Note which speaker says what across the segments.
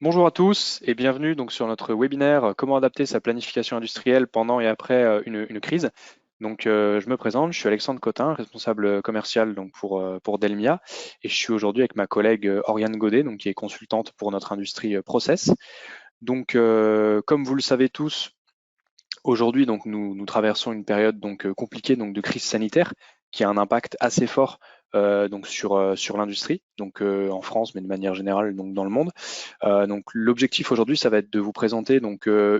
Speaker 1: Bonjour à tous et bienvenue donc sur notre webinaire Comment adapter sa planification industrielle pendant et après une crise. Je me présente, je suis Alexandre Cotin, responsable commercial donc pour Delmia, et je suis aujourd'hui avec ma collègue Oriane Godet, donc qui est consultante pour notre industrie process. Comme vous le savez tous, aujourd'hui donc nous traversons une période compliquée donc de crise sanitaire qui a un impact assez fort sur l'industrie, en France, mais de manière générale donc dans le monde. L'objectif aujourd'hui, ça va être de vous présenter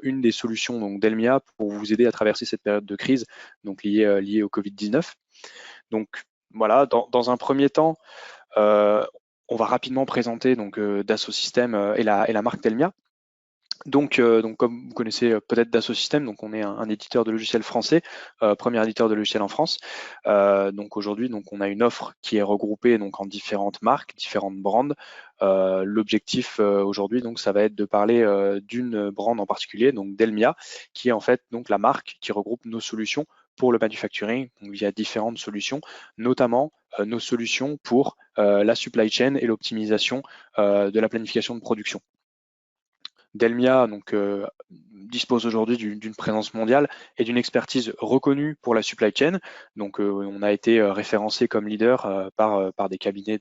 Speaker 1: une des solutions donc d'Elmia pour vous aider à traverser cette période de crise liée au Covid-19. Donc voilà, dans un premier temps, on va rapidement présenter Dassault Systèmes et la marque Delmia. Comme vous connaissez peut-être Dassault Systèmes, donc on est un éditeur de logiciels français, premier éditeur de logiciels en France. Aujourd'hui, on a une offre qui est regroupée donc en différentes marques, différentes brands. L'objectif aujourd'hui, donc ça va être de parler d'une brand en particulier, donc Delmia, qui est en fait donc la marque qui regroupe nos solutions pour le manufacturing. Donc, il y a différentes solutions, notamment nos solutions pour la supply chain et l'optimisation de la planification de production. Delmia dispose aujourd'hui d'une présence mondiale et d'une expertise reconnue pour la supply chain. On a été référencé comme leader par des cabinets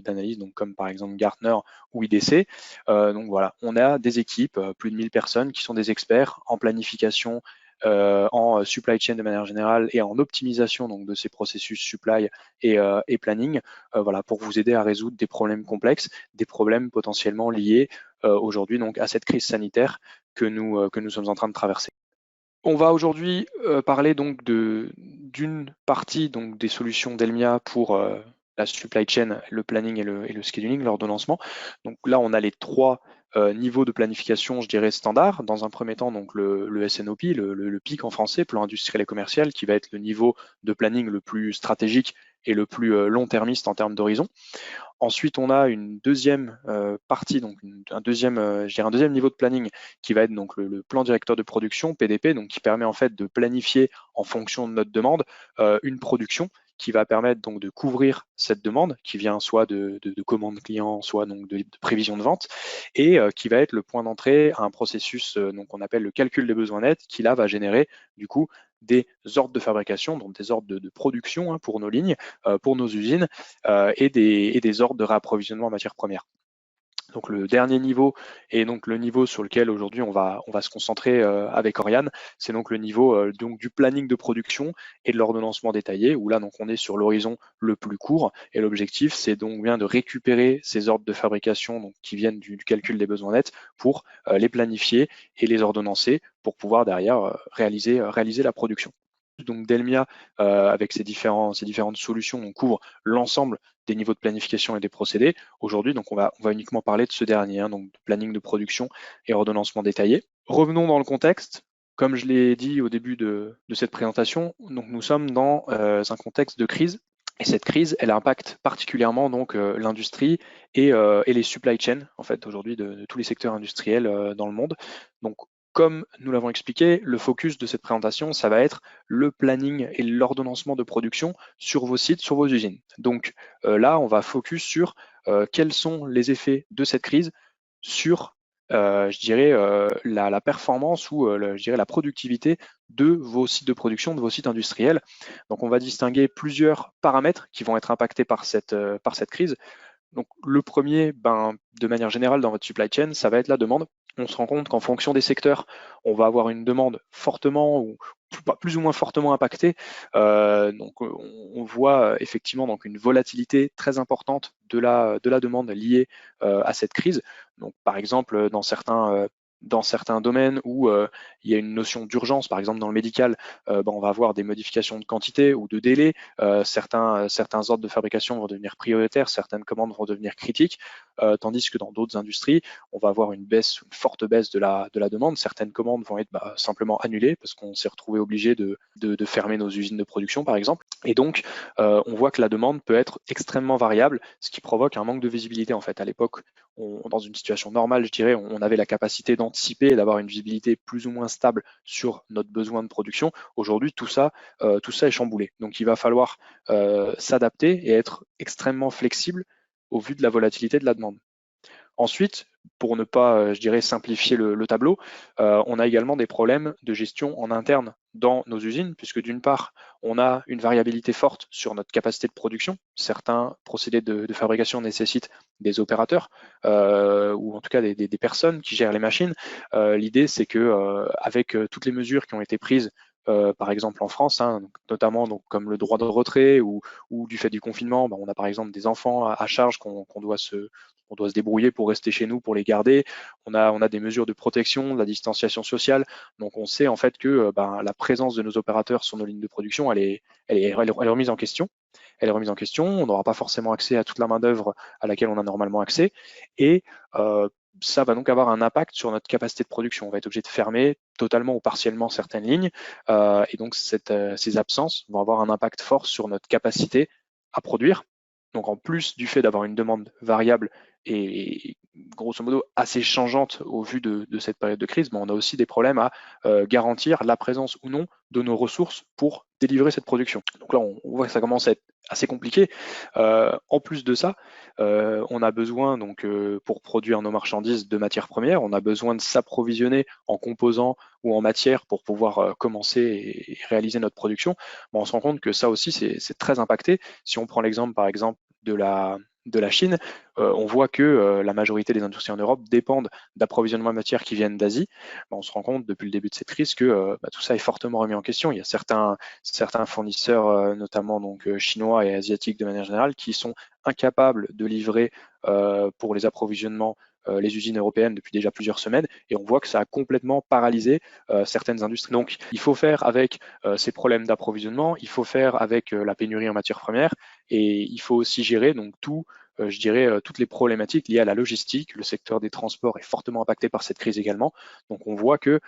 Speaker 1: d'analyse, comme par exemple Gartner ou IDC. Voilà, on a des équipes, plus de 1000 personnes qui sont des experts en planification, en supply chain de manière générale et en optimisation de ces processus supply et planning, voilà, pour vous aider à résoudre des problèmes complexes, des problèmes potentiellement liés aujourd'hui à cette crise sanitaire que nous sommes en train de traverser. On va aujourd'hui parler d'une partie des solutions d'Elmia pour la supply chain, le planning et le scheduling, l'ordonnancement. Donc là, on a les trois niveaux de planification, je dirais, standards. Dans un premier temps, le SNOP, le PIC en français, plan industriel et commercial, qui va être le niveau de planning le plus stratégique et le plus long-termiste en termes d'horizon. Ensuite, on a une deuxième partie, un deuxième niveau de planning qui va être le plan directeur de production, PDP, donc qui permet en fait de planifier en fonction de notre demande une production qui va permettre donc de couvrir cette demande qui vient soit de commandes clients, soit de prévision de vente, et qui va être le point d'entrée à un processus qu'on appelle le calcul des besoins nets, qui là va générer du coup des ordres de fabrication, donc des ordres de production pour nos lignes, pour nos usines, et des ordres de réapprovisionnement en matières premières. Donc le dernier niveau et donc le niveau sur lequel aujourd'hui on va se concentrer avec Oriane, c'est donc le niveau du planning de production et de l'ordonnancement détaillé, où là donc on est sur l'horizon le plus court, et l'objectif c'est donc bien de récupérer ces ordres de fabrication qui viennent du calcul des besoins nets pour les planifier et les ordonnancer pour pouvoir derrière réaliser la production. Donc Delmia, avec ses différentes solutions, on couvre l'ensemble des niveaux de planification et des procédés. Aujourd'hui, on va uniquement parler de ce dernier, donc de planning de production et ordonnancement détaillé. Revenons dans le contexte. Comme je l'ai dit au début de cette présentation, donc nous sommes dans un contexte de crise. Et cette crise, elle impacte particulièrement l'industrie et les supply chains en fait aujourd'hui de tous les secteurs industriels dans le monde. Donc comme nous l'avons expliqué, le focus de cette présentation, ça va être le planning et l'ordonnancement de production sur vos sites, sur vos usines. Là, on va focus sur quels sont les effets de cette crise sur, je dirais, la performance ou je dirais la productivité de vos sites de production, de vos sites industriels. Donc, on va distinguer plusieurs paramètres qui vont être impactés par cette crise. Donc, le premier, de manière générale, dans votre supply chain, ça va être la demande. On se rend compte qu'en fonction des secteurs, on va avoir une demande fortement ou plus ou moins fortement impactée. On voit effectivement une volatilité très importante de la demande liée à cette crise. Donc, par exemple, dans certains domaines où il y a une notion d'urgence, par exemple dans le médical, on va avoir des modifications de quantité ou de délai. Certains ordres de fabrication vont devenir prioritaires, certaines commandes vont devenir critiques, tandis que dans d'autres industries, on va avoir une forte baisse de la demande. Certaines commandes vont être simplement annulées parce qu'on s'est retrouvé obligé de fermer nos usines de production, par exemple. Et donc, on voit que la demande peut être extrêmement variable, ce qui provoque un manque de visibilité. En fait, à l'époque, dans une situation normale, je dirais, on avait la capacité d'anticiper et d'avoir une visibilité plus ou moins stable sur notre besoin de production. Aujourd'hui, tout ça est chamboulé. Donc, il va falloir s'adapter et être extrêmement flexible au vu de la volatilité de la demande. Ensuite, pour ne pas, je dirais, simplifier le tableau, on a également des problèmes de gestion en interne dans nos usines, puisque d'une part, on a une variabilité forte sur notre capacité de production. Certains procédés de fabrication nécessitent des opérateurs, ou en tout cas des personnes qui gèrent les machines. L'idée, c'est que avec toutes les mesures qui ont été prises, par exemple en France, hein, notamment donc, comme le droit de retrait ou du fait du confinement, on a par exemple des enfants à charge qu'on doit se débrouiller pour rester chez nous, pour les garder. On a des mesures de protection, de la distanciation sociale. Donc on sait en fait que la présence de nos opérateurs sur nos lignes de production, elle est remise en question. Elle est remise en question. On n'aura pas forcément accès à toute la main-d'œuvre à laquelle on a normalement accès. Et ça va donc avoir un impact sur notre capacité de production. On va être obligé de fermer totalement ou partiellement certaines lignes. Et donc ces absences vont avoir un impact fort sur notre capacité à produire. Donc en plus du fait d'avoir une demande variable et grosso modo assez changeante au vu de cette période de crise, on a aussi des problèmes à garantir la présence ou non de nos ressources pour délivrer cette production. Donc là, on voit que ça commence à être assez compliqué. En plus de ça, on a besoin donc pour produire nos marchandises de matières premières, on a besoin de s'approvisionner en composants ou en matière pour pouvoir commencer et réaliser notre production. On se rend compte que ça aussi c'est très impacté. Si on prend l'exemple par exemple de la Chine, on voit que la majorité des industries en Europe dépendent d'approvisionnements en matières qui viennent d'Asie. On se rend compte depuis le début de cette crise que tout ça est fortement remis en question. Il y a certains fournisseurs, notamment donc chinois et asiatiques de manière générale, qui sont incapables de livrer pour les approvisionnements les usines européennes depuis déjà plusieurs semaines, et on voit que ça a complètement paralysé certaines industries. Donc il faut faire avec ces problèmes d'approvisionnement, il faut faire avec la pénurie en matières premières, et il faut aussi gérer donc je dirais, toutes les problématiques liées à la logistique. Le secteur des transports est fortement impacté par cette crise également. Donc on voit que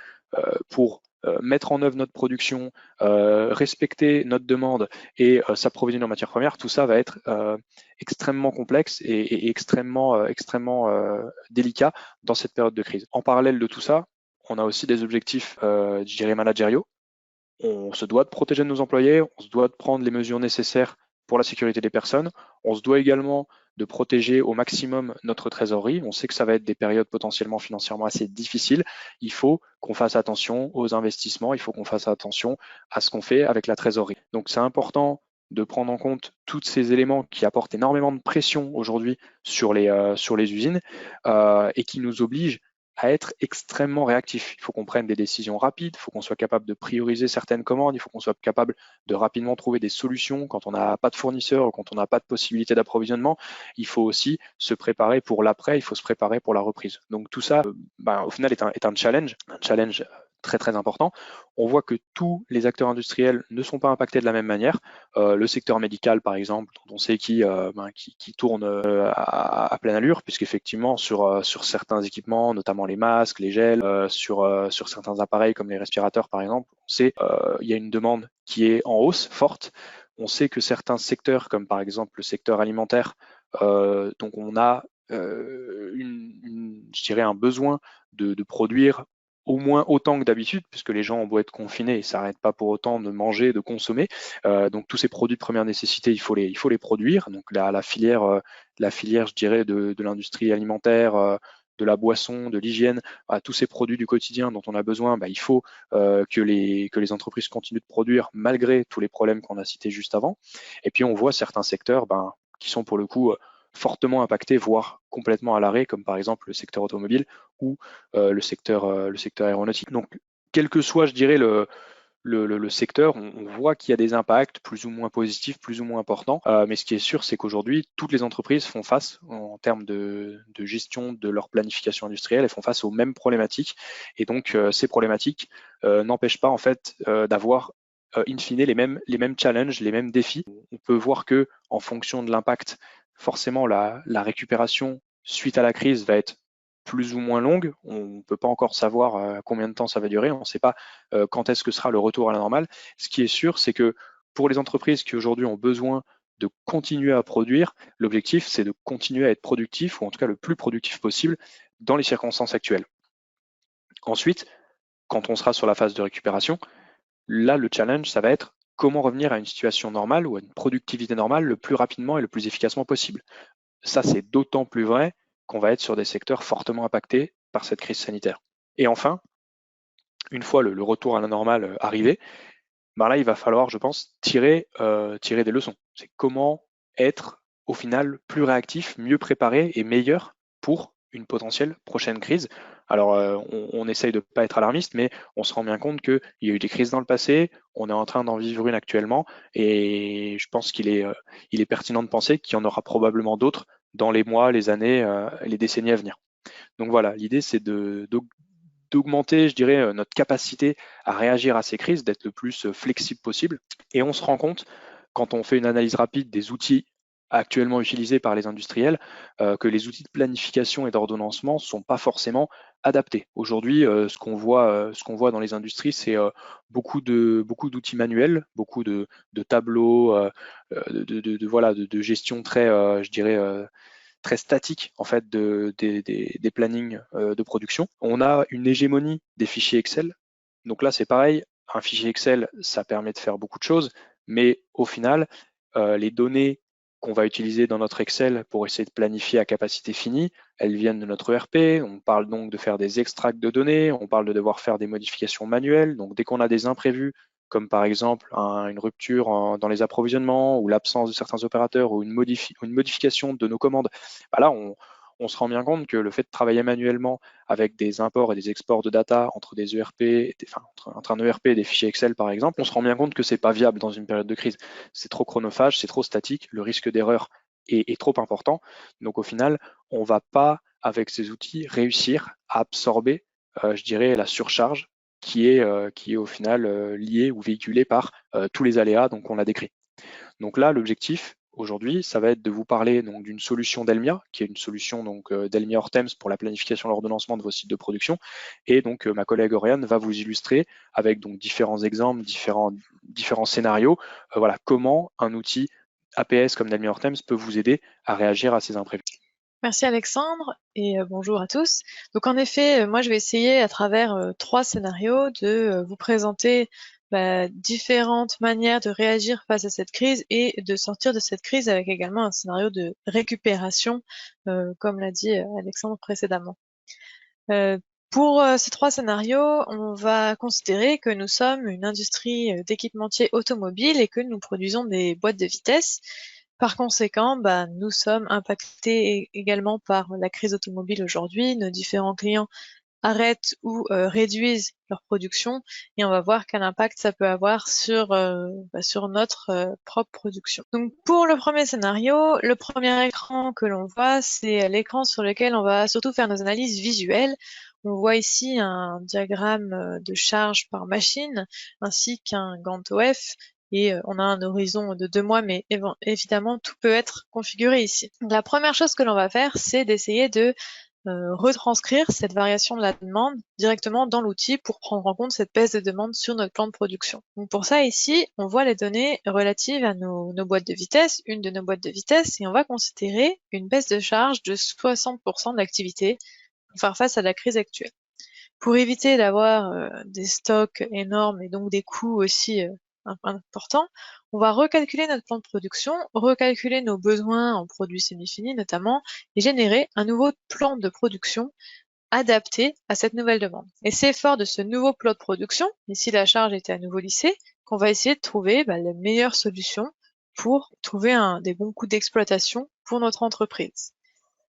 Speaker 1: pour mettre en œuvre notre production, respecter notre demande et s'approvisionner en matières premières, tout ça va être extrêmement complexe et extrêmement délicat dans cette période de crise. En parallèle de tout ça, on a aussi des objectifs, je dirais, managériaux. On se doit de protéger nos employés, on se doit de prendre les mesures nécessaires pour la sécurité des personnes. On se doit également de protéger au maximum notre trésorerie. On sait que ça va être des périodes potentiellement financièrement assez difficiles. Il faut qu'on fasse attention aux investissements, il faut qu'on fasse attention à ce qu'on fait avec la trésorerie. Donc c'est important de prendre en compte tous ces éléments qui apportent énormément de pression aujourd'hui sur les usines et qui nous obligent à être extrêmement réactif. Il faut qu'on prenne des décisions rapides, il faut qu'on soit capable de prioriser certaines commandes, il faut qu'on soit capable de rapidement trouver des solutions quand on n'a pas de fournisseur ou quand on n'a pas de possibilité d'approvisionnement. Il faut aussi se préparer pour l'après, il faut se préparer pour la reprise. Donc tout ça, au final, est un challenge très très important. On voit que tous les acteurs industriels ne sont pas impactés de la même manière. Le secteur médical, par exemple, dont on sait qui tourne à pleine allure, puisqu'effectivement sur certains équipements, notamment les masques, les gels, sur certains appareils comme les respirateurs, par exemple, on sait il y a une demande qui est en hausse forte. On sait que certains secteurs, comme par exemple le secteur alimentaire, donc on a je dirais un besoin de produire au moins autant que d'habitude, puisque les gens ont beau être confinés, ils ne s'arrêtent pas pour autant de manger, de consommer. Donc tous ces produits de première nécessité, il faut les produire. Donc la filière, je dirais, de l'industrie alimentaire, de la boisson, de l'hygiène, tous ces produits du quotidien dont on a besoin, il faut que les entreprises continuent de produire malgré tous les problèmes qu'on a cités juste avant. Et puis on voit certains secteurs qui sont pour le coup fortement impactés, voire complètement à l'arrêt, comme par exemple le secteur automobile ou le secteur aéronautique. Donc, quel que soit, je dirais, le secteur, on voit qu'il y a des impacts plus ou moins positifs, plus ou moins importants. Mais ce qui est sûr, c'est qu'aujourd'hui, toutes les entreprises font face, en termes de gestion de leur planification industrielle, elles font face aux mêmes problématiques. Et donc, ces problématiques n'empêchent pas en fait d'avoir in fine les mêmes challenges, les mêmes défis. On peut voir que en fonction de l'impact, forcément la récupération suite à la crise va être plus ou moins longue. On ne peut pas encore savoir combien de temps ça va durer. On ne sait pas quand est-ce que sera le retour à la normale. Ce qui est sûr, c'est que pour les entreprises qui aujourd'hui ont besoin de continuer à produire, l'objectif, c'est de continuer à être productif, ou en tout cas le plus productif possible dans les circonstances actuelles. Ensuite, quand on sera sur la phase de récupération, là, le challenge, ça va être comment revenir à une situation normale ou à une productivité normale le plus rapidement et le plus efficacement possible. Ça, c'est d'autant plus vrai qu'on va être sur des secteurs fortement impactés par cette crise sanitaire. Et enfin, une fois le retour à la normale arrivé, ben là, il va falloir, je pense, tirer des leçons. C'est comment être au final plus réactif, mieux préparé et meilleur pour une potentielle prochaine crise. Alors, on essaye de ne pas être alarmiste, mais on se rend bien compte qu'il y a eu des crises dans le passé, on est en train d'en vivre une actuellement, et je pense il est pertinent de penser qu'il y en aura probablement d'autres dans les mois, les années, les décennies à venir. Donc voilà, l'idée c'est d'augmenter, je dirais, notre capacité à réagir à ces crises, d'être le plus flexible possible. Et on se rend compte, quand on fait une analyse rapide des outils actuellement utilisés par les industriels, que les outils de planification et d'ordonnancement ne sont pas forcément adaptés. Aujourd'hui, ce qu'on voit dans les industries, c'est beaucoup d'outils manuels, beaucoup de tableaux, voilà, de gestion très, je dirais, très statique en fait des plannings de production. On a une hégémonie des fichiers Excel. Donc là, c'est pareil, un fichier Excel, ça permet de faire beaucoup de choses, mais au final, les données qu'on va utiliser dans notre Excel pour essayer de planifier à capacité finie, elles viennent de notre ERP. On parle donc de faire des extracts de données, on parle de devoir faire des modifications manuelles. Donc dès qu'on a des imprévus, comme par exemple une rupture dans les approvisionnements ou l'absence de certains opérateurs ou une modification de nos commandes, bah là, on se rend bien compte que le fait de travailler manuellement avec des imports et des exports de data entre des ERP, entre un ERP et des fichiers Excel par exemple, on se rend bien compte que c'est pas viable dans une période de crise. C'est trop chronophage, c'est trop statique, le risque d'erreur est trop important. Donc au final, on va pas, avec ces outils, réussir à absorber, je dirais, la surcharge qui est au final liée ou véhiculée par tous les aléas donc, qu'on a décrits. Donc là, l'objectif aujourd'hui, ça va être de vous parler donc d'une solution Delmia, qui est une solution donc Delmia Hortems pour la planification et l'ordonnancement de vos sites de production. Et donc ma collègue Oriane va vous illustrer avec donc différents exemples, différents scénarios, voilà comment un outil APS comme Delmia Hortems peut vous aider à réagir à ces imprévus.
Speaker 2: Merci Alexandre et bonjour à tous. Donc en effet, moi je vais essayer à travers 3 scénarios de vous présenter différentes manières de réagir face à cette crise et de sortir de cette crise avec également un scénario de récupération, comme l'a dit Alexandre précédemment. Pour ces 3 scénarios, on va considérer que nous sommes une industrie d'équipementiers automobiles et que nous produisons des boîtes de vitesse. Par conséquent, nous sommes impactés également par la crise automobile aujourd'hui. Nos différents clients arrêtent ou réduisent leur production et on va voir quel impact ça peut avoir sur notre propre production. Donc pour le premier scénario, le premier écran que l'on voit, c'est l'écran sur lequel on va surtout faire nos analyses visuelles. On voit ici un diagramme de charge par machine ainsi qu'un Gantt OF et on a un horizon de 2 mois, mais évidemment tout peut être configuré ici. Donc, la première chose que l'on va faire, c'est d'essayer de retranscrire cette variation de la demande directement dans l'outil pour prendre en compte cette baisse de demande sur notre plan de production. Donc pour ça, ici, on voit les données relatives à nos boîtes de vitesse, une de nos boîtes de vitesse, et on va considérer une baisse de charge de 60% de l'activité pour faire face à la crise actuelle. Pour éviter d'avoir des stocks énormes et donc des coûts aussi importants, on va recalculer notre plan de production, recalculer nos besoins en produits semi-finis notamment, et générer un nouveau plan de production adapté à cette nouvelle demande. Et c'est fort de ce nouveau plan de production, et si la charge était à nouveau lissée, qu'on va essayer de trouver la meilleure solution pour trouver des bons coûts d'exploitation pour notre entreprise.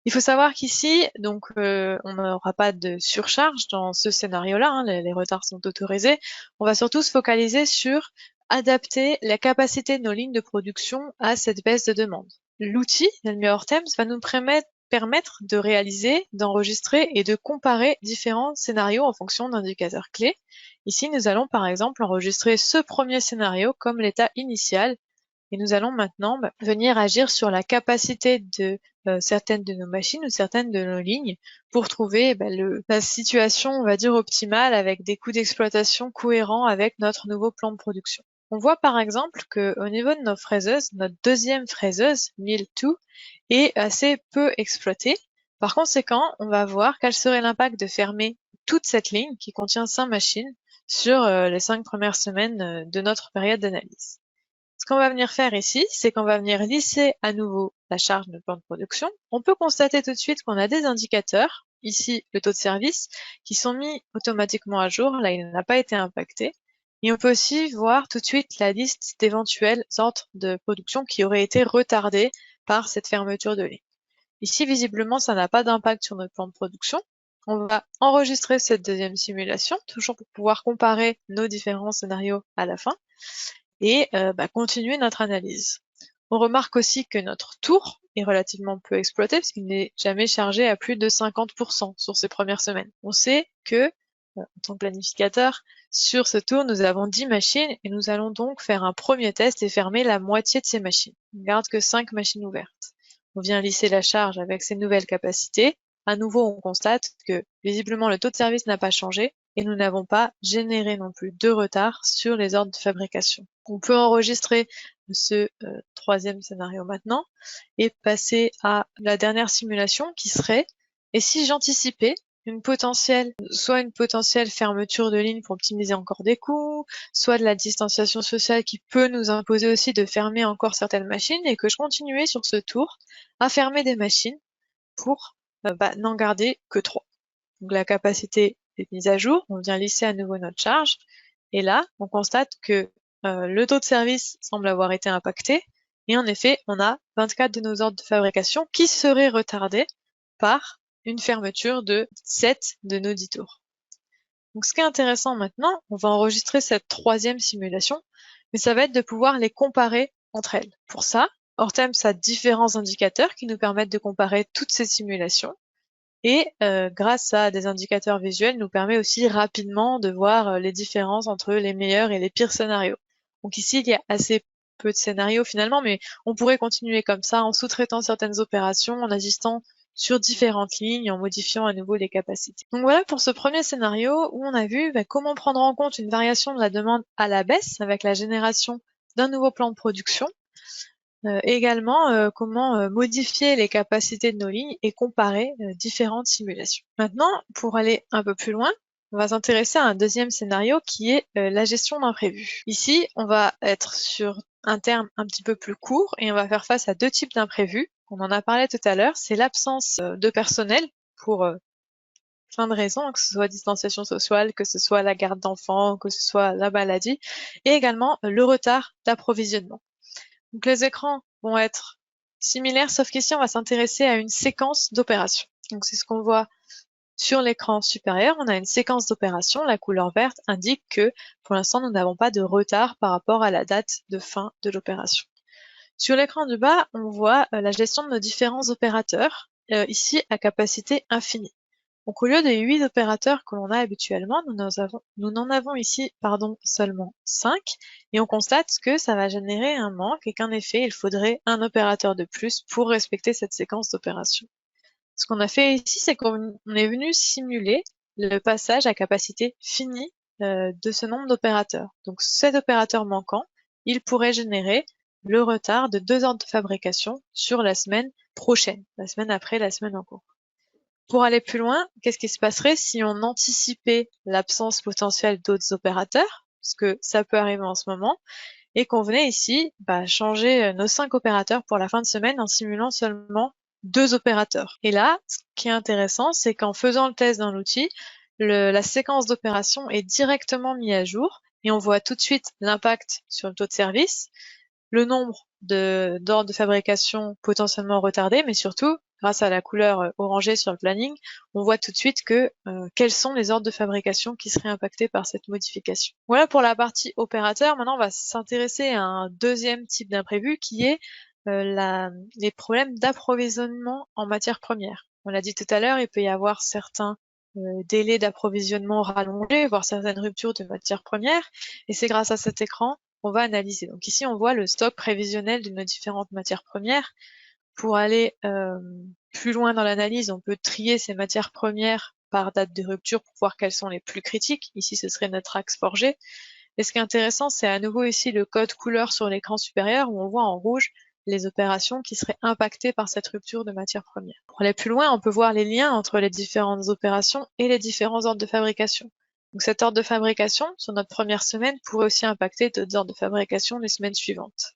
Speaker 2: Il faut savoir qu'ici, donc, on n'aura pas de surcharge dans ce scénario-là, hein, les retards sont autorisés. On va surtout se focaliser sur adapter la capacité de nos lignes de production à cette baisse de demande. L'outil, Delmia Hortems, va nous permettre de réaliser, d'enregistrer et de comparer différents scénarios en fonction d'indicateurs clés. Ici, nous allons par exemple enregistrer ce premier scénario comme l'état initial et nous allons maintenant venir agir sur la capacité de certaines de nos machines ou certaines de nos lignes pour trouver la situation, on va dire, optimale avec des coûts d'exploitation cohérents avec notre nouveau plan de production. On voit par exemple qu'au niveau de nos fraiseuses, notre deuxième fraiseuse, Mill2, est assez peu exploitée. Par conséquent, on va voir quel serait l'impact de fermer toute cette ligne qui contient 5 machines sur les 5 premières semaines de notre période d'analyse. Ce qu'on va venir faire ici, c'est qu'on va venir lisser à nouveau la charge de plan de production. On peut constater tout de suite qu'on a des indicateurs, ici le taux de service, qui sont mis automatiquement à jour, là il n'a pas été impacté. Et on peut aussi voir tout de suite la liste d'éventuels ordres de production qui auraient été retardés par cette fermeture de ligne. Ici, visiblement, ça n'a pas d'impact sur notre plan de production. On va enregistrer cette deuxième simulation, toujours pour pouvoir comparer nos différents scénarios à la fin et continuer notre analyse. On remarque aussi que notre tour est relativement peu exploité parce qu'il n'est jamais chargé à plus de 50% sur ces premières semaines. On sait que, en tant que planificateur, sur ce tour, nous avons 10 machines et nous allons donc faire un premier test et fermer la moitié de ces machines. On ne garde que 5 machines ouvertes. On vient lisser la charge avec ces nouvelles capacités. À nouveau, on constate que visiblement le taux de service n'a pas changé et nous n'avons pas généré non plus de retard sur les ordres de fabrication. On peut enregistrer ce troisième scénario maintenant et passer à la dernière simulation qui serait, et si j'anticipais soit une potentielle fermeture de ligne pour optimiser encore des coûts, soit de la distanciation sociale qui peut nous imposer aussi de fermer encore certaines machines et que je continuais sur ce tour à fermer des machines pour n'en garder que 3. Donc la capacité est mise à jour, on vient lisser à nouveau notre charge et là on constate que le taux de service semble avoir été impacté et en effet on a 24 de nos ordres de fabrication qui seraient retardés par une fermeture de 7 de nos 10 tours. Donc ce qui est intéressant maintenant, on va enregistrer cette troisième simulation, mais ça va être de pouvoir les comparer entre elles. Pour ça, Hortem a différents indicateurs qui nous permettent de comparer toutes ces simulations et grâce à des indicateurs visuels nous permet aussi rapidement de voir les différences entre les meilleurs et les pires scénarios. Donc ici, il y a assez peu de scénarios finalement, mais on pourrait continuer comme ça en sous-traitant certaines opérations, en agissant sur différentes lignes, en modifiant à nouveau les capacités. Donc voilà pour ce premier scénario où on a vu comment prendre en compte une variation de la demande à la baisse avec la génération d'un nouveau plan de production. Également, comment modifier les capacités de nos lignes et comparer différentes simulations. Maintenant, pour aller un peu plus loin, on va s'intéresser à un deuxième scénario qui est la gestion d'imprévus. Ici, on va être sur un terme un petit peu plus court et on va faire face à deux types d'imprévus. On en a parlé tout à l'heure, c'est l'absence de personnel pour plein de raisons, que ce soit distanciation sociale, que ce soit la garde d'enfants, que ce soit la maladie, et également le retard d'approvisionnement. Donc les écrans vont être similaires, sauf qu'ici on va s'intéresser à une séquence d'opérations. Donc c'est ce qu'on voit sur l'écran supérieur. On a une séquence d'opérations. La couleur verte indique que pour l'instant nous n'avons pas de retard par rapport à la date de fin de l'opération. Sur l'écran du bas, on voit la gestion de nos différents opérateurs, ici à capacité infinie. Donc au lieu des 8 opérateurs que l'on a habituellement, nous n'en avons ici seulement 5 et on constate que ça va générer un manque et qu'en effet il faudrait un opérateur de plus pour respecter cette séquence d'opérations. Ce qu'on a fait ici, c'est qu'on est venu simuler le passage à capacité finie de ce nombre d'opérateurs. Donc cet opérateur manquant, il pourrait générer le retard de 2 ordres de fabrication sur la semaine prochaine, la semaine après la semaine en cours. Pour aller plus loin, qu'est-ce qui se passerait si on anticipait l'absence potentielle d'autres opérateurs, parce que ça peut arriver en ce moment, et qu'on venait ici changer nos 5 opérateurs pour la fin de semaine en simulant seulement 2 opérateurs. Et là, ce qui est intéressant, c'est qu'en faisant le test dans l'outil, la séquence d'opération est directement mise à jour et on voit tout de suite l'impact sur le taux de service, le nombre d'ordres de fabrication potentiellement retardés, mais surtout, grâce à la couleur orangée sur le planning, on voit tout de suite quels sont les ordres de fabrication qui seraient impactés par cette modification. Voilà pour la partie opérateur. Maintenant, on va s'intéresser à un deuxième type d'imprévu qui est les problèmes d'approvisionnement en matières premières. On l'a dit tout à l'heure, il peut y avoir certains délais d'approvisionnement rallongés, voire certaines ruptures de matières premières, et c'est grâce à cet écran qu'on va analyser. Donc ici, on voit le stock prévisionnel de nos différentes matières premières. Pour aller plus loin dans l'analyse, on peut trier ces matières premières par date de rupture pour voir quelles sont les plus critiques. Ici, ce serait notre axe forgé. Et ce qui est intéressant, c'est à nouveau ici le code couleur sur l'écran supérieur où on voit en rouge les opérations qui seraient impactées par cette rupture de matières premières. Pour aller plus loin, on peut voir les liens entre les différentes opérations et les différents ordres de fabrication. Donc cet ordre de fabrication, sur notre première semaine, pourrait aussi impacter d'autres ordres de fabrication les semaines suivantes.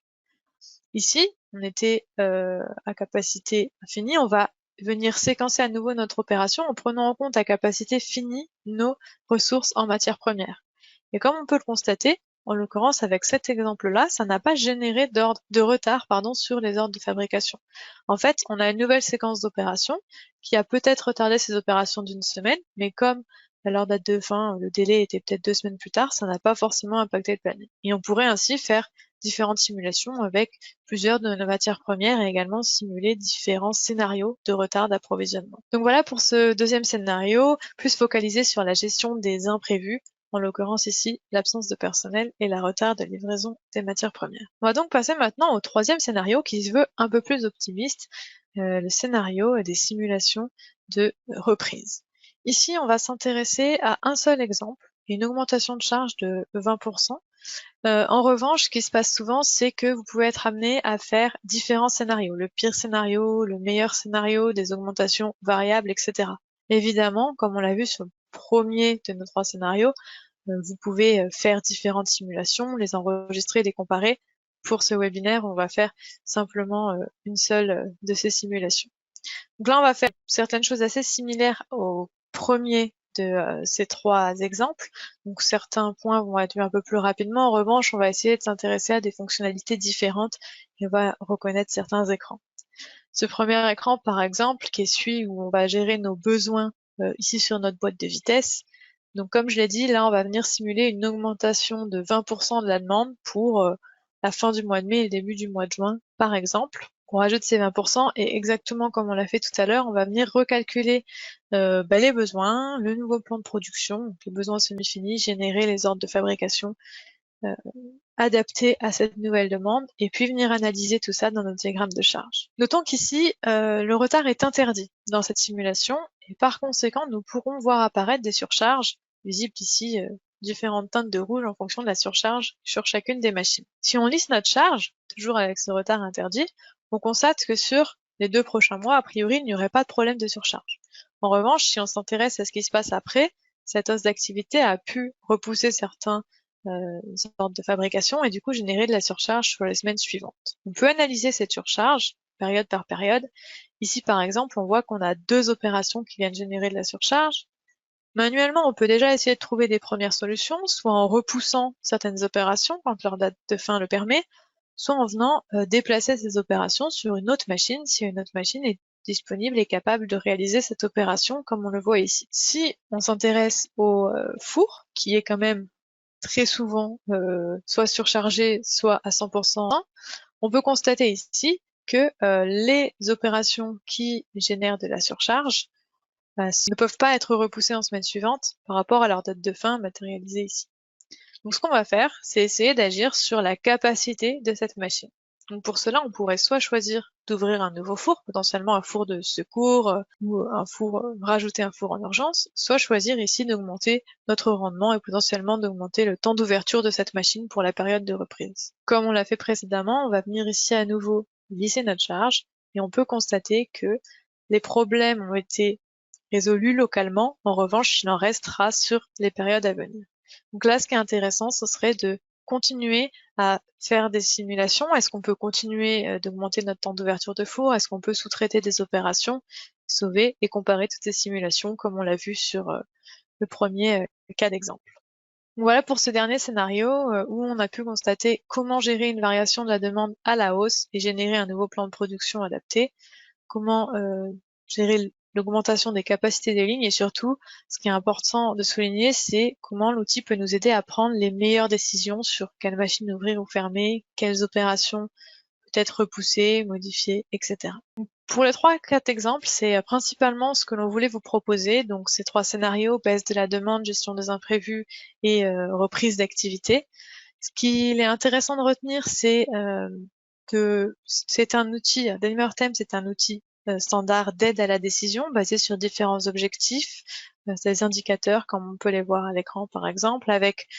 Speaker 2: Ici, on était à capacité infinie, on va venir séquencer à nouveau notre opération en prenant en compte à capacité finie nos ressources en matières premières. Et comme on peut le constater, en l'occurrence avec cet exemple-là, ça n'a pas généré de retard sur les ordres de fabrication. En fait, on a une nouvelle séquence d'opérations qui a peut-être retardé ces opérations d'une semaine, mais comme à leur date de fin, le délai était peut-être 2 semaines plus tard, ça n'a pas forcément impacté le planning. Et on pourrait ainsi faire différentes simulations avec plusieurs de nos matières premières et également simuler différents scénarios de retard d'approvisionnement. Donc voilà pour ce deuxième scénario, plus focalisé sur la gestion des imprévus, en l'occurrence ici l'absence de personnel et la retard de livraison des matières premières. On va donc passer maintenant au troisième scénario qui se veut un peu plus optimiste, le scénario des simulations de reprise. Ici, on va s'intéresser à un seul exemple, une augmentation de charge de 20%. En revanche, ce qui se passe souvent, c'est que vous pouvez être amené à faire différents scénarios, le pire scénario, le meilleur scénario, des augmentations variables, etc. Évidemment, comme on l'a vu sur le premier de nos 3 scénarios, vous pouvez faire différentes simulations, les enregistrer, les comparer. Pour ce webinaire, on va faire simplement une seule de ces simulations. Donc là, on va faire certaines choses assez similaires au premier de ces 3 exemples. Donc certains points vont être vus un peu plus rapidement. En revanche, on va essayer de s'intéresser à des fonctionnalités différentes et on va reconnaître certains écrans. Ce premier écran, par exemple, qui est celui où on va gérer nos besoins ici sur notre boîte de vitesse. Donc comme je l'ai dit, là, on va venir simuler une augmentation de 20% de la demande pour la fin du mois de mai et le début du mois de juin, par exemple. On rajoute ces 20% et exactement comme on l'a fait tout à l'heure, on va venir recalculer les besoins, le nouveau plan de production, donc les besoins semi-finis, générer les ordres de fabrication adaptés à cette nouvelle demande, et puis venir analyser tout ça dans notre diagramme de charge. Notons qu'ici, le retard est interdit dans cette simulation, et par conséquent, nous pourrons voir apparaître des surcharges, visibles ici, différentes teintes de rouge en fonction de la surcharge sur chacune des machines. Si on lisse notre charge, toujours avec ce retard interdit, on constate que sur les 2 prochains mois, a priori, il n'y aurait pas de problème de surcharge. En revanche, si on s'intéresse à ce qui se passe après, cette hausse d'activité a pu repousser certains ordres de fabrication et du coup générer de la surcharge sur les semaines suivantes. On peut analyser cette surcharge période par période. Ici, par exemple, on voit qu'on a 2 opérations qui viennent générer de la surcharge. Manuellement, on peut déjà essayer de trouver des premières solutions, soit en repoussant certaines opérations quand leur date de fin le permet, soit en venant déplacer ces opérations sur une autre machine si une autre machine est disponible et capable de réaliser cette opération comme on le voit ici. Si on s'intéresse au four, qui est quand même très souvent soit surchargé, soit à 100%, on peut constater ici que les opérations qui génèrent de la surcharge ne peuvent pas être repoussées en semaine suivante par rapport à leur date de fin matérialisée ici. Donc ce qu'on va faire, c'est essayer d'agir sur la capacité de cette machine. Donc pour cela, on pourrait soit choisir d'ouvrir un nouveau four, potentiellement un four de secours ou un four, rajouter un four en urgence, soit choisir ici d'augmenter notre rendement et potentiellement d'augmenter le temps d'ouverture de cette machine pour la période de reprise. Comme on l'a fait précédemment, on va venir ici à nouveau lisser notre charge et on peut constater que les problèmes ont été résolus localement. En revanche, il en restera sur les périodes à venir. Donc là, ce qui est intéressant, ce serait de continuer à faire des simulations. Est-ce qu'on peut continuer d'augmenter notre temps d'ouverture de four? Est-ce qu'on peut sous-traiter des opérations, sauver et comparer toutes ces simulations comme on l'a vu sur le premier cas d'exemple. Voilà pour ce dernier scénario où on a pu constater comment gérer une variation de la demande à la hausse et générer un nouveau plan de production adapté, comment gérer l'augmentation des capacités des lignes et surtout, ce qui est important de souligner, c'est comment l'outil peut nous aider à prendre les meilleures décisions sur quelle machine ouvrir ou fermer, quelles opérations peut-être repousser, modifier, etc. Pour les 3-4 exemples, c'est principalement ce que l'on voulait vous proposer. Donc ces 3 scénarios, baisse de la demande, gestion des imprévus et reprise d'activité. Ce qu'il est intéressant de retenir, c'est que c'est un outil, Delimertem, c'est un outil standard d'aide à la décision basé sur différents objectifs, des indicateurs comme on peut les voir à l'écran par exemple, avec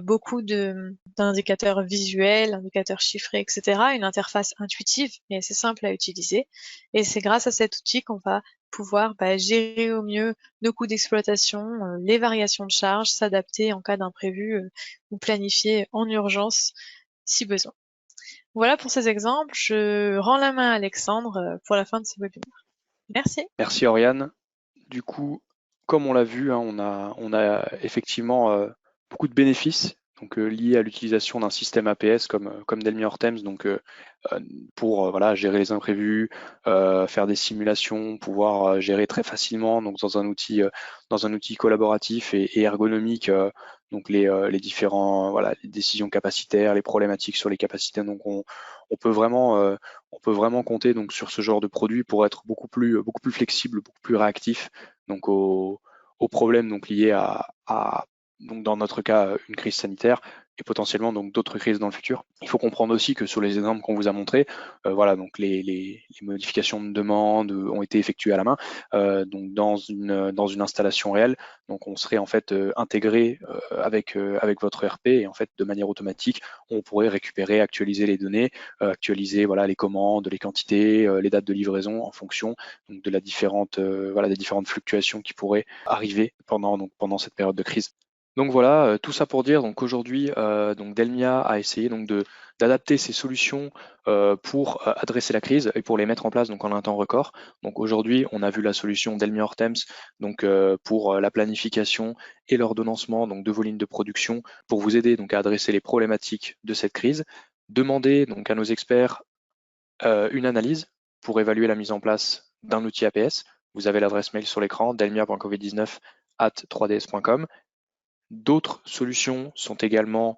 Speaker 2: beaucoup d'indicateurs visuels, indicateurs chiffrés, etc. Une interface intuitive et assez simple à utiliser. Et c'est grâce à cet outil qu'on va pouvoir gérer au mieux nos coûts d'exploitation, les variations de charge, s'adapter en cas d'imprévu ou planifier en urgence si besoin. Voilà pour ces exemples. Je rends la main à Alexandre pour la fin de ce webinaire. Merci.
Speaker 1: Merci Oriane. Du coup, comme on l'a vu, hein, on a effectivement beaucoup de bénéfices donc, liés à l'utilisation d'un système APS comme Delmi Hortems, donc pour voilà, gérer les imprévus, faire des simulations, pouvoir gérer très facilement donc dans un outil collaboratif et ergonomique donc les différents voilà, les décisions capacitaires, les problématiques sur les capacités. Donc on peut vraiment compter donc sur ce genre de produit pour être beaucoup plus flexible, beaucoup plus réactif donc aux problèmes donc liés donc dans notre cas une crise sanitaire et potentiellement donc d'autres crises dans le futur. Il faut comprendre aussi que sur les exemples qu'on vous a montrés, voilà donc les modifications de demande ont été effectuées à la main donc dans une installation réelle. Donc on serait en fait intégré avec votre ERP et en fait de manière automatique on pourrait récupérer, actualiser les données, actualiser voilà les commandes, les quantités, les dates de livraison en fonction donc de la différente voilà des différentes fluctuations qui pourraient arriver pendant cette période de crise. Donc voilà, tout ça pour dire donc aujourd'hui donc Delmia a essayé donc d'adapter ses solutions pour adresser la crise et pour les mettre en place donc en un temps record. Donc aujourd'hui, on a vu la solution Delmia Hortems donc pour la planification et l'ordonnancement donc de vos lignes de production pour vous aider donc à adresser les problématiques de cette crise. Demandez donc à nos experts une analyse pour évaluer la mise en place d'un outil APS. Vous avez l'adresse mail sur l'écran delmia.covid19@3ds.com. D'autres solutions sont également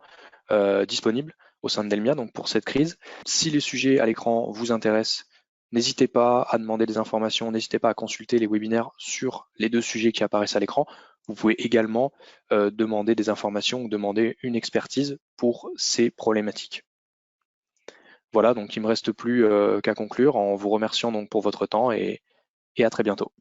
Speaker 1: disponibles au sein de Delmia donc pour cette crise. Si les sujets à l'écran vous intéressent, n'hésitez pas à demander des informations, n'hésitez pas à consulter les webinaires sur les 2 sujets qui apparaissent à l'écran. Vous pouvez également demander des informations ou demander une expertise pour ces problématiques. Voilà, donc il ne me reste plus qu'à conclure en vous remerciant donc pour votre temps et à très bientôt.